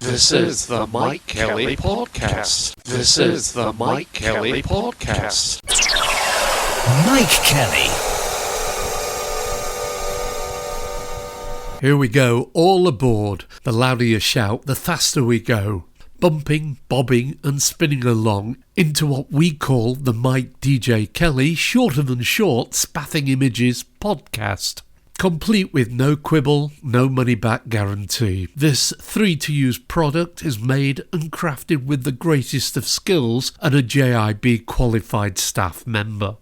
This is the Mikedjkelly podcast. This is the Mikedjkelly podcast. Mikedjkelly. Here we go, all aboard. The louder you shout, the faster we go. Bumping, bobbing and spinning along into what we call the Mikedjkelly Shorter Than Short Spaffing Images podcast. Complete with no quibble, no money back guarantee. This 3-to-use product is made and crafted with the greatest of skills and a JIB qualified staff member.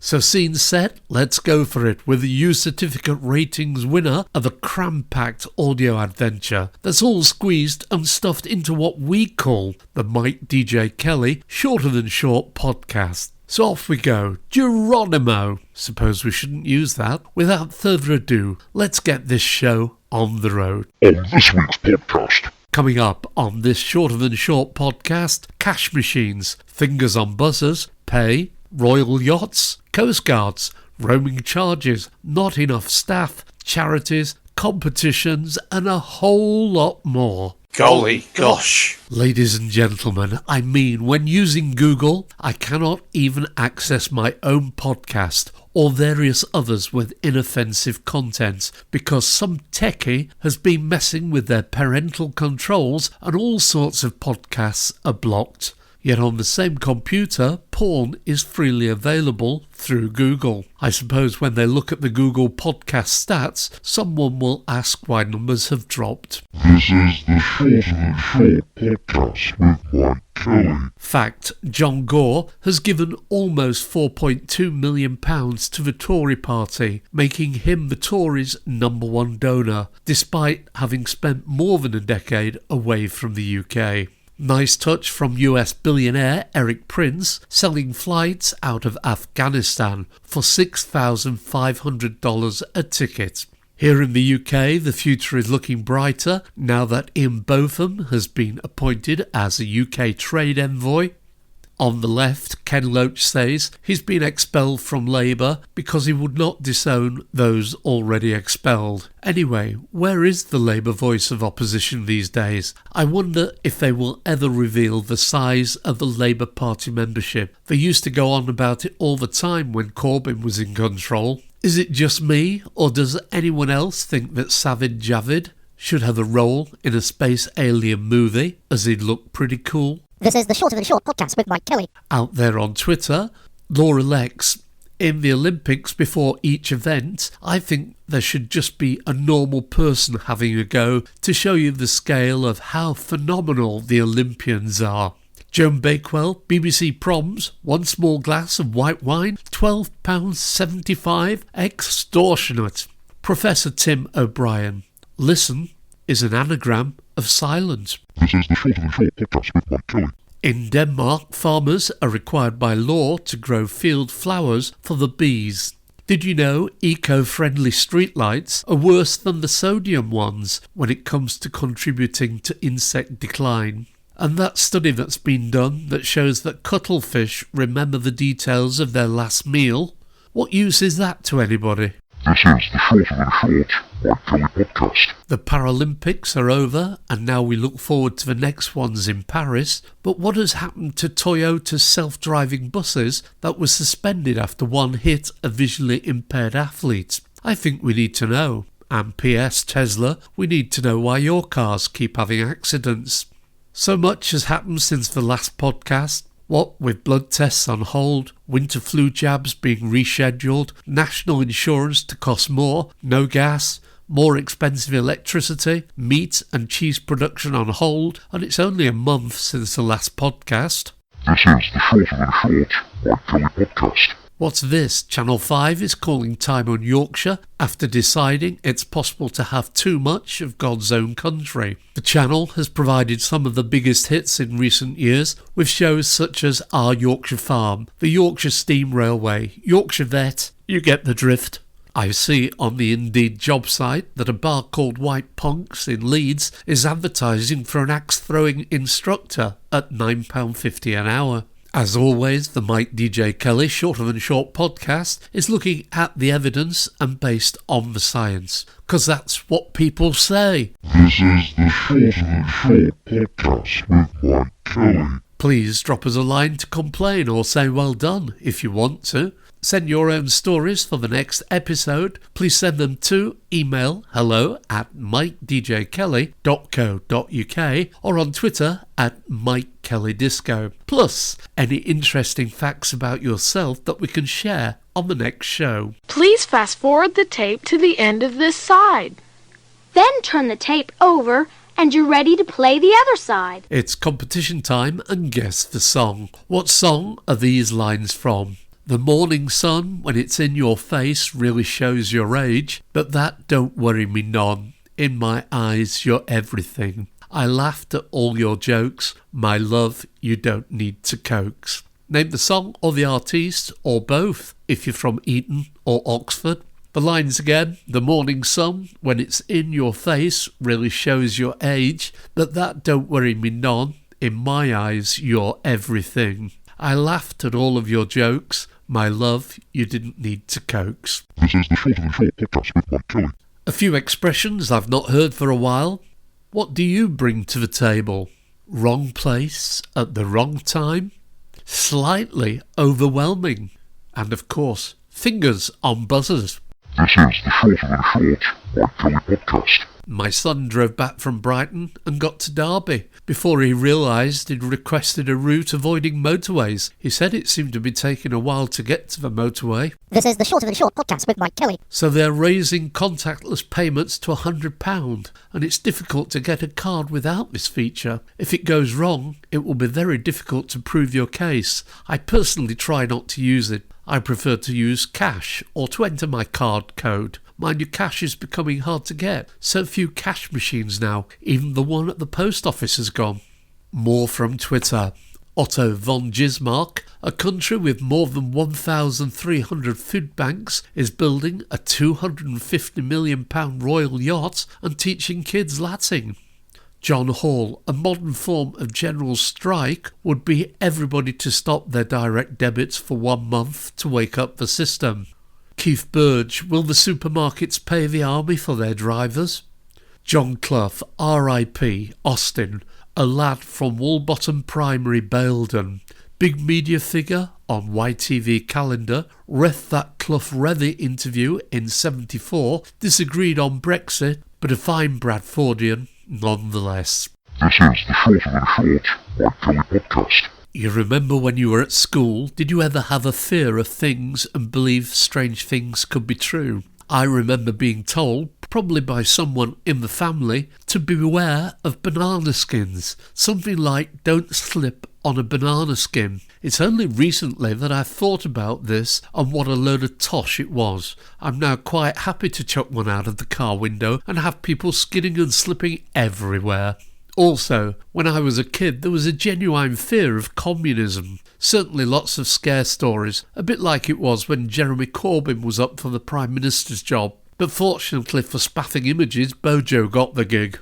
So scene set, let's go for it with the U Certificate Ratings winner of a cram-packed audio adventure that's all squeezed and stuffed into what we call the Mikedjkelly Shorter Than Short podcast. So off we go. Geronimo! Suppose we shouldn't use that. Without further ado, let's get this show on the road. On this week's podcast. Coming up on this Shorter Than Short podcast, cash machines, fingers on buzzers, pay, royal yachts, Coastguards, roaming charges, not enough staff, charities, competitions, and a whole lot more. Golly gosh. Ladies and gentlemen, I mean, when using Google, I cannot even access my own podcast or various others with inoffensive content because some techie has been messing with their parental controls and all sorts of podcasts are blocked. Yet on the same computer, porn is freely available through Google. I suppose when they look at the Google podcast stats, someone will ask why numbers have dropped. This is the Shorter Than Short podcast with Mikedjkelly. Fact, John Gore has given almost £4.2 million to the Tory party, making him the Tories' #1 donor, despite having spent more than a decade away from the UK. Nice touch from US billionaire Eric Prince selling flights out of Afghanistan for $6,500 a ticket. Here in the UK, the future is looking brighter now that Ian Botham has been appointed as a UK trade envoy. On the left, Ken Loach says he's been expelled from Labour because he would not disown those already expelled. Anyway, where is the Labour voice of opposition these days? I wonder if they will ever reveal the size of the Labour Party membership. They used to go on about it all the time when Corbyn was in control. Is it just me, or does anyone else think that Sajid Javid should have a role in a space alien movie, as he'd look pretty cool? This is the Shorter Than Short podcast with Mikedjkelly. Out there on Twitter, Laura Lex, in the Olympics before each event, I think there should just be a normal person having a go to show you the scale of how phenomenal the Olympians are. Joan Bakewell, BBC Proms, one small glass of white wine, £12.75, extortionate. Professor Tim O'Brien, listen is an anagram of silence. This is the Shorter Than Short podcast with Mikedjkelly. In Denmark, farmers are required by law to grow field flowers for the bees. Did you know eco-friendly streetlights are worse than the sodium ones when it comes to contributing to insect decline? And that study that's been done that shows that cuttlefish remember the details of their last meal, what use is that to anybody? This is the Shorter Than Short Mikedjkelly podcast. The Paralympics are over and now we look forward to the next ones in Paris, but what has happened to Toyota's self-driving buses that were suspended after one hit a visually impaired athlete? I think we need to know. And P.S. Tesla, we need to know why your cars keep having accidents. So much has happened since the last podcast. What with blood tests on hold, winter flu jabs being rescheduled, national insurance to cost more, no gas, more expensive electricity, meat and cheese production on hold, and it's only a month since the last podcast. This is the Shorter Than Short Mikedjkelly podcast. What's this? Channel 5 is calling time on Yorkshire after deciding it's possible to have too much of God's own country. The channel has provided some of the biggest hits in recent years with shows such as Our Yorkshire Farm, the Yorkshire Steam Railway, Yorkshire Vet. You get the drift. I see on the Indeed job site that a bar called White Punks in Leeds is advertising for an axe-throwing instructor at £9.50 an hour. As always, the Mikedjkelly Shorter Than Short podcast is looking at the evidence and based on the science, because that's what people say. This is the Shorter Than Short podcast with Mike Kelly. Please drop us a line to complain or say well done if you want to. Send your own stories for the next episode. Please send them to email hello@mikedjkelly.co.uk or on Twitter @MikeKellyDisco. Plus, any interesting facts about yourself that we can share on the next show. Please fast forward the tape to the end of this side. Then turn the tape over and you're ready to play the other side. It's competition time and guess the song. What song are these lines from? The morning sun, when it's in your face, really shows your age, but that don't worry me none. In my eyes, you're everything. I laughed at all your jokes. My love, you don't need to coax. Name the song or the artiste, or both, if you're from Eton or Oxford. The lines again. The morning sun, when it's in your face, really shows your age, but that don't worry me none. In my eyes, you're everything. I laughed at all of your jokes. My love, you didn't need to coax. This is the Shorter Than Short podcast with Mike Kelly. A few expressions I've not heard for a while. What do you bring to the table? Wrong place at the wrong time? Slightly overwhelming. And of course, fingers on buzzers. This is the Shorter Than Short Mike Kelly podcast. My son drove back from Brighton and got to Derby before he realised he'd requested a route avoiding motorways. He said it seemed to be taking a while to get to the motorway. This is the Shorter Than Short podcast with Mike Kelly. So they're raising contactless payments to £100, and it's difficult to get a card without this feature. If it goes wrong, it will be very difficult to prove your case. I personally try not to use it. I prefer to use cash or to enter my card code. Mind you, cash is becoming hard to get. So few cash machines now. Even the one at the post office has gone. More from Twitter. Otto von Bismarck, a country with more than 1,300 food banks, is building a £250 million royal yacht and teaching kids Latin. John Hall, a modern form of general strike would be everybody to stop their direct debits for 1 month to wake up the system. Keith Burge, will the supermarkets pay the army for their drivers? John Clough, R.I.P. Austin, a lad from Woolbottom Primary, Baildon. Big media figure on YTV calendar, ref that Clough Rethy interview in 74, disagreed on Brexit, but a fine Bradfordian nonetheless. This is the Shorter Than Short Mike Kelly podcast. You remember when you were at school, did you ever have a fear of things and believe strange things could be true? I remember being told, probably by someone in the family, to beware of banana skins. Something like, don't slip on a banana skin. It's only recently that I've thought about this and what a load of tosh it was. I'm now quite happy to chuck one out of the car window and have people skidding and slipping everywhere. Also, when I was a kid, there was a genuine fear of communism. Certainly lots of scare stories, a bit like it was when Jeremy Corbyn was up for the Prime Minister's job. But fortunately for Spaffing Images, Bojo got the gig.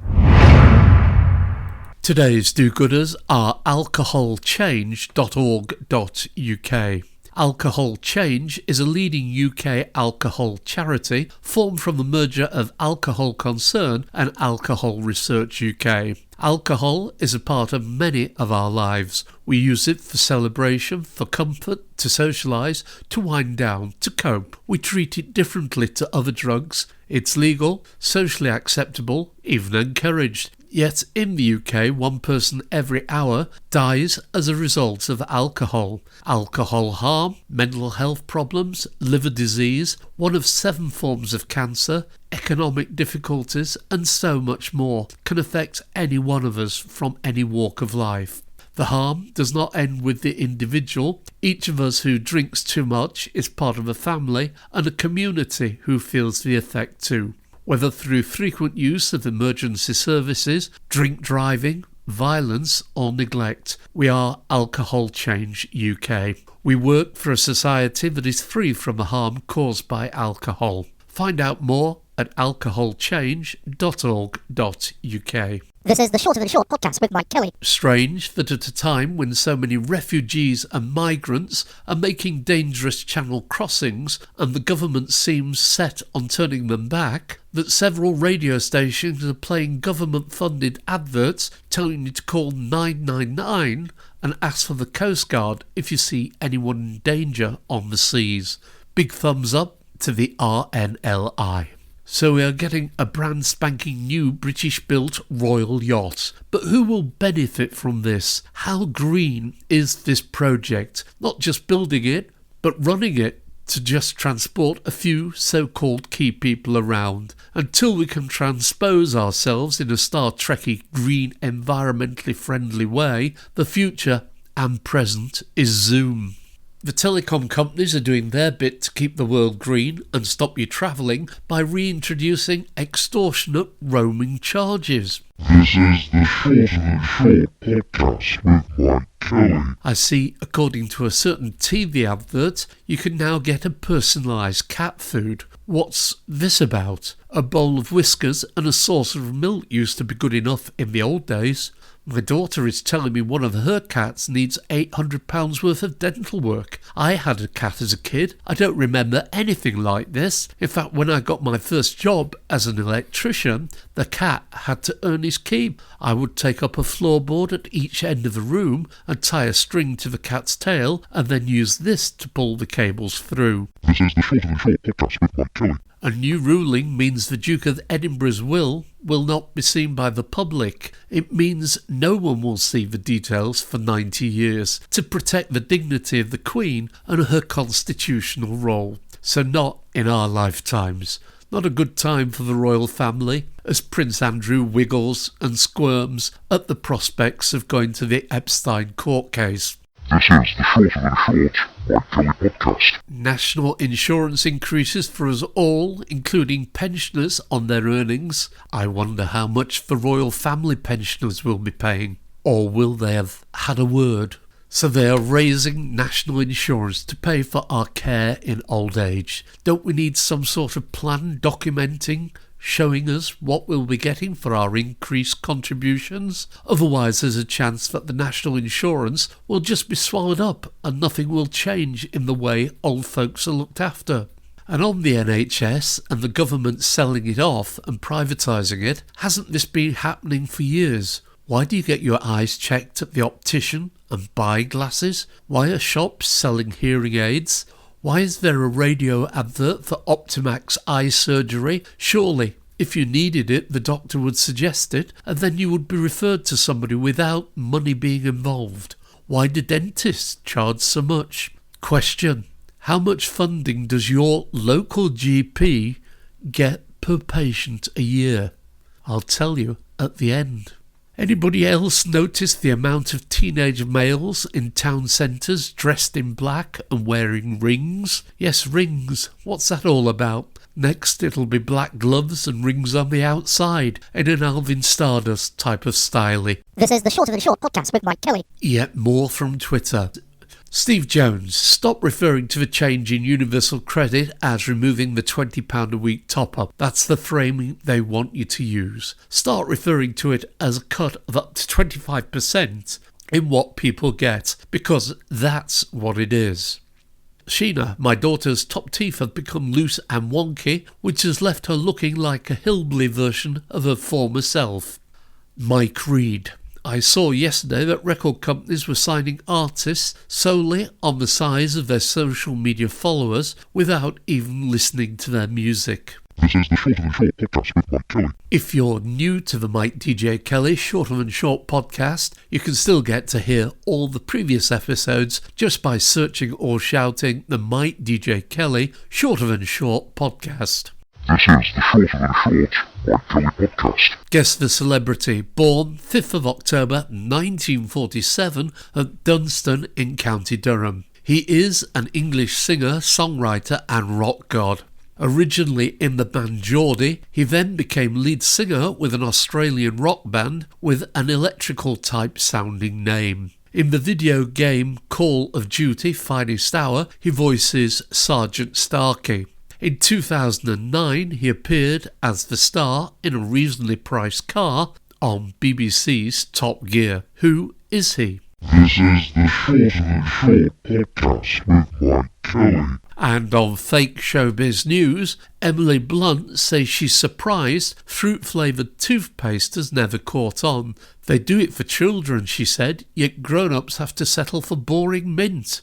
Today's do-gooders are alcoholchange.org.uk. Alcohol Change is a leading UK alcohol charity formed from the merger of Alcohol Concern and Alcohol Research UK. Alcohol is a part of many of our lives. We use it for celebration, for comfort, to socialise, to wind down, to cope. We treat it differently to other drugs. It's legal, socially acceptable, even encouraged. Yet in the UK, 1 person every hour dies as a result of alcohol. Alcohol harm, mental health problems, liver disease, 1 of 7 forms of cancer, economic difficulties, and so much more can affect any one of us from any walk of life. The harm does not end with the individual. Each of us who drinks too much is part of a family and a community who feels the effect too. Whether through frequent use of emergency services, drink driving, violence or neglect, we are Alcohol Change UK. We work for a society that is free from the harm caused by alcohol. Find out more at alcoholchange.org.uk. This is the Shorter Than Short podcast with Mike Kelly. Strange that at a time when so many refugees and migrants are making dangerous channel crossings and the government seems set on turning them back, that several radio stations are playing government-funded adverts telling you to call 999 and ask for the Coastguard if you see anyone in danger on the seas. Big thumbs up to the RNLI. So we are getting a brand spanking new British-built royal yacht. But who will benefit from this? How green is this project? Not just building it, but running it to just transport a few so-called key people around. Until we can transpose ourselves in a Star Trek-y, green, environmentally friendly way, the future and present is Zoom. The telecom companies are doing their bit to keep the world green and stop you travelling by reintroducing extortionate roaming charges. This is the Shorter Than Short podcast with Mike Kelly. I see, according to a certain TV advert, you can now get a personalised cat food. What's this about? A bowl of whiskers and a saucer of milk used to be good enough in the old days. My daughter is telling me one of her cats needs £800 worth of dental work. I had a cat as a kid. I don't remember anything like this. In fact, when I got my first job as an electrician, the cat had to earn his keep. I would take up a floorboard at each end of the room and tie a string to the cat's tail and then use this to pull the cables through. This is the Shorter Than Short podcast with Mike Kelly. A new ruling means the Duke of Edinburgh's will not be seen by the public. It means no one will see the details for 90 years to protect the dignity of the Queen and her constitutional role. So not in our lifetimes. Not a good time for the royal family, as Prince Andrew wiggles and squirms at the prospects of going to the Epstein court case. This is the Shorter Than Short Mike Kelly podcast. National insurance increases for us all, including pensioners on their earnings. I wonder how much the royal family pensioners will be paying. Or will they have had a word? So they are raising national insurance to pay for our care in old age. Don't we need some sort of plan documenting, showing us what we'll be getting for our increased contributions? Otherwise there's a chance that the national insurance will just be swallowed up and nothing will change in the way old folks are looked after. And on the NHS and the government selling it off and privatising it, hasn't this been happening for years? Why do you get your eyes checked at the optician and buy glasses? Why are shops selling hearing aids? Why is there a radio advert for Optimax eye surgery? Surely, if you needed it, the doctor would suggest it, and then you would be referred to somebody without money being involved. Why do dentists charge so much? Question: how much funding does your local GP get per patient a year? I'll tell you at the end. Anybody else notice the amount of teenage males in town centres dressed in black and wearing rings? Yes, rings. What's that all about? Next it'll be black gloves and rings on the outside in an Alvin Stardust type of styly. This is the Shorter Than Short podcast with Mike Kelly. Yet more from Twitter. Steve Jones, stop referring to the change in universal credit as removing the £20 a week top-up. That's the framing they want you to use. Start referring to it as a cut of up to 25% in what people get, because that's what it is. Sheena, my daughter's top teeth have become loose and wonky, which has left her looking like a hillbilly version of her former self. Mike Reed, I saw yesterday that record companies were signing artists solely on the size of their social media followers without even listening to their music. This is the Shorter Than Short podcast with Mike Kelly. If you're new to the Mikedjkelly Shorter Than Short podcast, you can still get to hear all the previous episodes just by searching or shouting the Mikedjkelly Shorter Than Short podcast. This is the Shorter Than Short Mike Kelly podcast. Guess the celebrity, born 5th of October 1947 at Dunston in County Durham. He is an English singer, songwriter and rock god. Originally in the band Geordie, he then became lead singer with an Australian rock band with an electrical type sounding name. In the video game Call of Duty Finest Hour, he voices Sergeant Starkey. In 2009, he appeared as the star in a reasonably priced car on BBC's Top Gear. Who is he? This is the Shorter Than Short podcast with Mikedjkelly. And on fake showbiz news, Emily Blunt says she's surprised fruit-flavoured toothpaste has never caught on. They do it for children, she said, yet grown-ups have to settle for boring mint.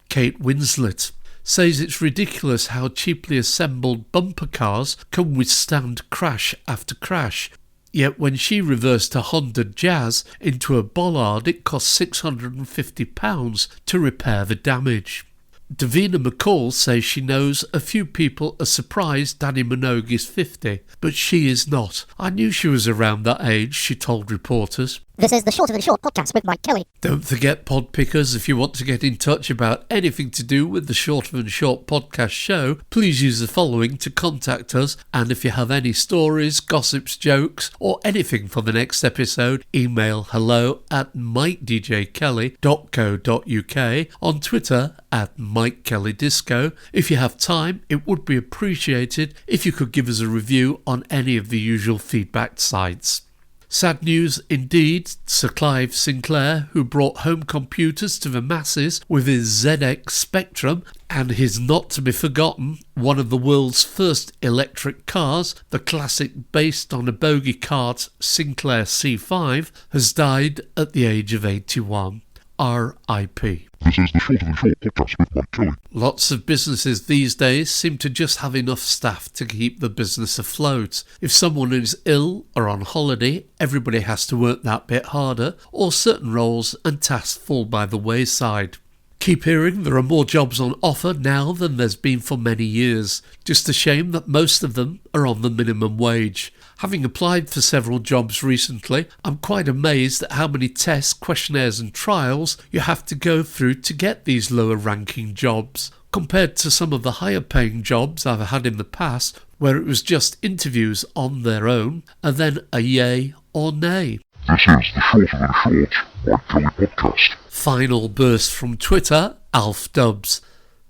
Kate Winslet says it's ridiculous how cheaply assembled bumper cars can withstand crash after crash. Yet when she reversed a Honda Jazz into a bollard, it cost £650 to repair the damage. Davina McCall says she knows a few people are surprised Danny Minogue is 50, but she is not. I knew she was around that age, she told reporters. This is the Shorter Than Short podcast with Mikedjkelly. Don't forget, pod pickers, if you want to get in touch about anything to do with the Shorter Than Short podcast show, please use the following to contact us. And if you have any stories, gossips, jokes, or anything for the next episode, email hello@mikedjkelly.co.uk, on Twitter @MikeKellyDisco. If you have time, it would be appreciated if you could give us a review on any of the usual feedback sites. Sad news indeed, Sir Clive Sinclair, who brought home computers to the masses with his ZX Spectrum and his not-to-be-forgotten, one of the world's first electric cars, the classic based on a bogey cart Sinclair C5, has died at the age of 81. R.I.P. This is the Shorter Than Short podcast with Mikedjkelly. Lots of businesses these days seem to just have enough staff to keep the business afloat. If someone is ill or on holiday, everybody has to work that bit harder, or certain roles and tasks fall by the wayside. Keep hearing there are more jobs on offer now than there's been for many years. Just a shame that most of them are on the minimum wage. Having applied for several jobs recently, I'm quite amazed at how many tests, questionnaires and trials you have to go through to get these lower ranking jobs, compared to some of the higher paying jobs I've had in the past where it was just interviews on their own and then a yay or nay. This is the Shorter Than Short Mikedjkelly podcast. Final burst from Twitter, Alf Dubs.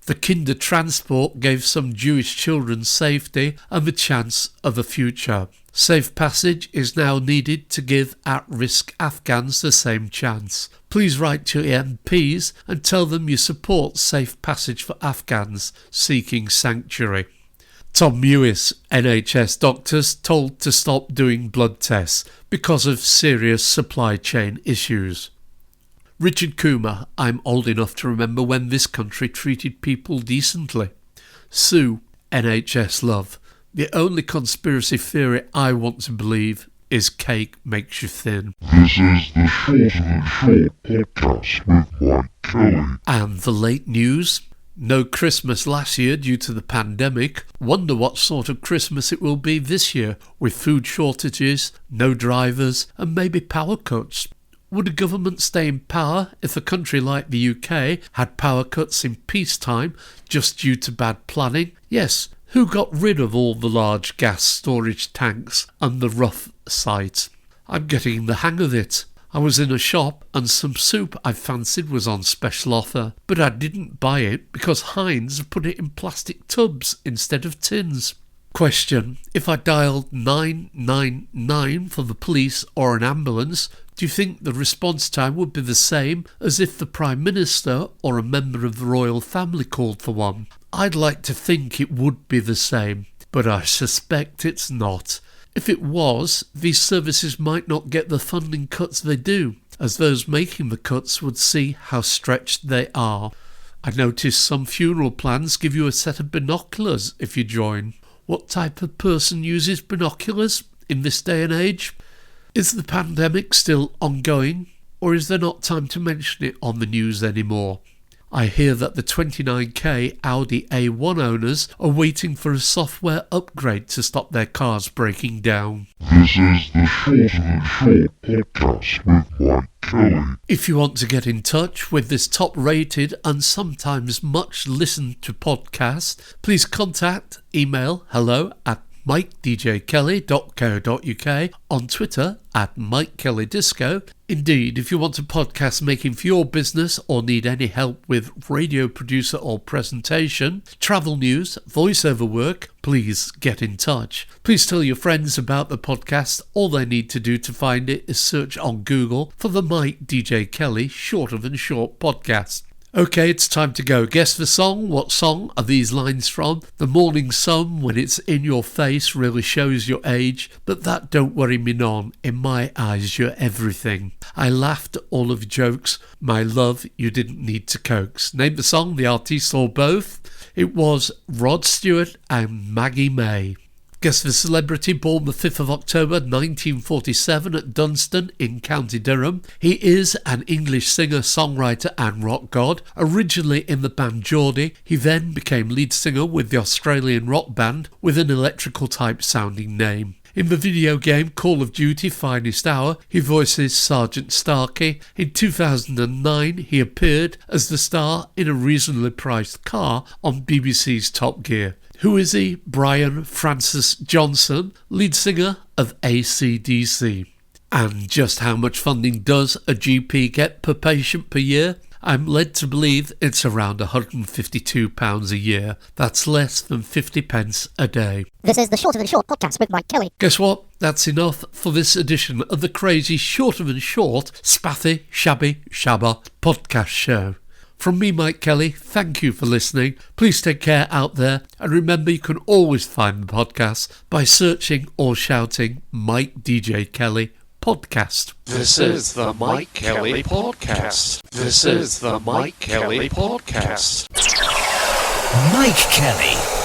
The Kinder Transport gave some Jewish children safety and the chance of a future. Safe passage is now needed to give at-risk Afghans the same chance. Please write to MPs and tell them you support safe passage for Afghans seeking sanctuary. Tom Mewis, NHS doctors told to stop doing blood tests because of serious supply chain issues. Richard Coomer, I'm old enough to remember when this country treated people decently. Sue, NHS love. The only conspiracy theory I want to believe is cake makes you thin. This is the Shorter Than Short podcast with Mikedjkelly. And the late news? No Christmas last year due to the pandemic. Wonder what sort of Christmas it will be this year, with food shortages, no drivers and maybe power cuts. Would a government stay in power if a country like the UK had power cuts in peacetime just due to bad planning? Yes. Who got rid of all the large gas storage tanks and the rough site? I'm getting the hang of it. I was in a shop and some soup I fancied was on special offer, but I didn't buy it because Heinz put it in plastic tubs instead of tins. Question: if I dialed 999 for the police or an ambulance, do you think the response time would be the same as if the Prime Minister or a member of the royal family called for one? I'd like to think it would be the same, but I suspect it's not. If it was, these services might not get the funding cuts they do, as those making the cuts would see how stretched they are. I noticed some funeral plans give you a set of binoculars if you join. What type of person uses binoculars in this day and age? Is the pandemic still ongoing, or is there not time to mention it on the news anymore? I hear that the 29k Audi A1 owners are waiting for a software upgrade to stop their cars breaking down. This is the Shorter Than Short podcast with Mikedjkelly. If you want to get in touch with this top-rated and sometimes much listened to podcast, please contact email hello@mikedjkelly.co.uk mikedjkelly.co.uk, on Twitter at MikeKellyDisco. Indeed, if you want a podcast making for your business or need any help with radio producer or presentation, travel news, voiceover work, please get in touch. Please tell your friends about the podcast. All they need to do to find it is search on Google for the Mike DJ Kelly Shorter Than Short podcast. Okay, it's time to go. Guess the song. What song are these lines from? The morning sun, when it's in your face, really shows your age. But that don't worry me none. In my eyes, you're everything. I laughed at all of your jokes. My love, you didn't need to coax. Name the song, the artist, or both. It was Rod Stewart and Maggie May. Guess the celebrity, born the 5th of October 1947 at Dunston in County Durham. He is an English singer, songwriter and rock god. Originally in the band Geordie, he then became lead singer with the Australian rock band with an electrical type sounding name. In the video game Call of Duty Finest Hour, he voices Sergeant Starkey. In 2009, he appeared as the star in a reasonably priced car on BBC's Top Gear. Who is he? Brian Francis Johnson, lead singer of AC/DC. And just how much funding does a GP get per patient per year? I'm led to believe it's around £152 a year. That's less than 50 pence a day. This is the Shorter Than Short podcast with Mike Kelly. Guess what? That's enough for this edition of the crazy Shorter Than Short, Spaffy, Shabby, Shabba podcast show. From me, Mike Kelly, thank you for listening. Please take care out there, and remember you can always find the podcast by searching or shouting Mike DJ Kelly podcast. This is the Mike Kelly podcast. This is the Mike Kelly podcast. Mike Kelly.